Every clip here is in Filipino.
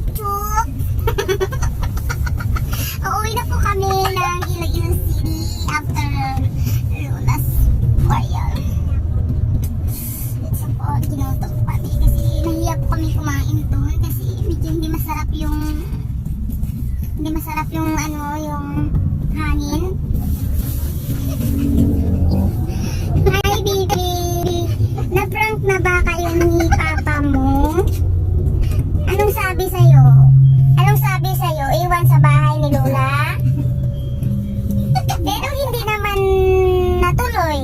chup-chup. Uuwi na po kami ng Iloilo City after Lunas Royal. Ito po, ginutom po kami kasi nahiya po kami kumain doon kasi medyo hindi masarap yung ano, yung hangin. Hi baby! Na-prank na ba kayo ni papa mo? Anong sabi sa'yo? Anong sabi sa'yo? Iwan sa bahay ni Lola? Pero hindi naman natuloy.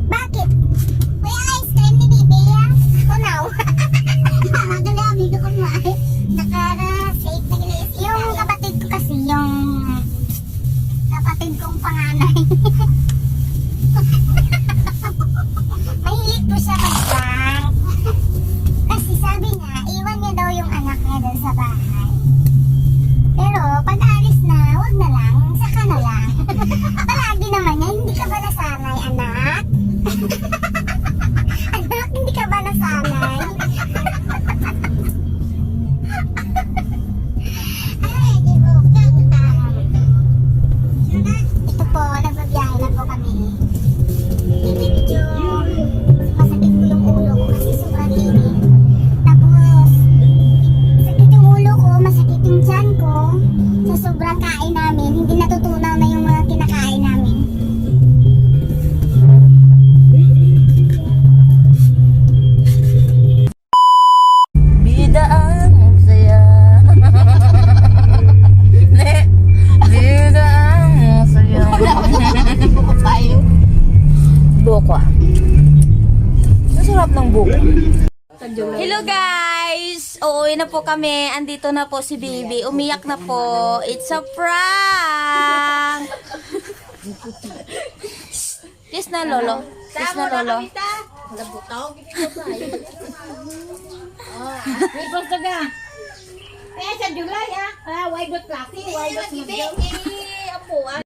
Bakit? Kuya, ice cream ni Bibi ah? Kunaw. Magalami ko kumain. Nakara-safe na gilis. Yung kapatid ko kasi, yung kapatid kong panganay. Mahilig ko siya mag-prank. Kasi sabi niya, iwan niya daw yung anak niya doon sa bahay. Pero pag alis na, wag na lang, saka na lang. Palagi naman niya, hindi ka ba nasanay, anak? Anak, hindi ka ba nasanay? Ay, di po. Ito po, nagbabiyahe na po kami. Medyo masakit po yung ulo ko kasi sobrang init. Tapos, sakit yung ulo ko, masakit yung tiyan ko. Sa sobrang kain namin, hindi natutunaw na yung mga kinakain namin. Bida ang saya. Ne, bida ang saya. Buko ah. Masarap ng buko. Hello guys! Uuwi na po kami. Andito na po si Baby. Umiyak na po. It's a prank! Kiss na lolo. Kiss na lolo. May basta ka. Eh, sa July ah. Why not klase? Why not mag-jow?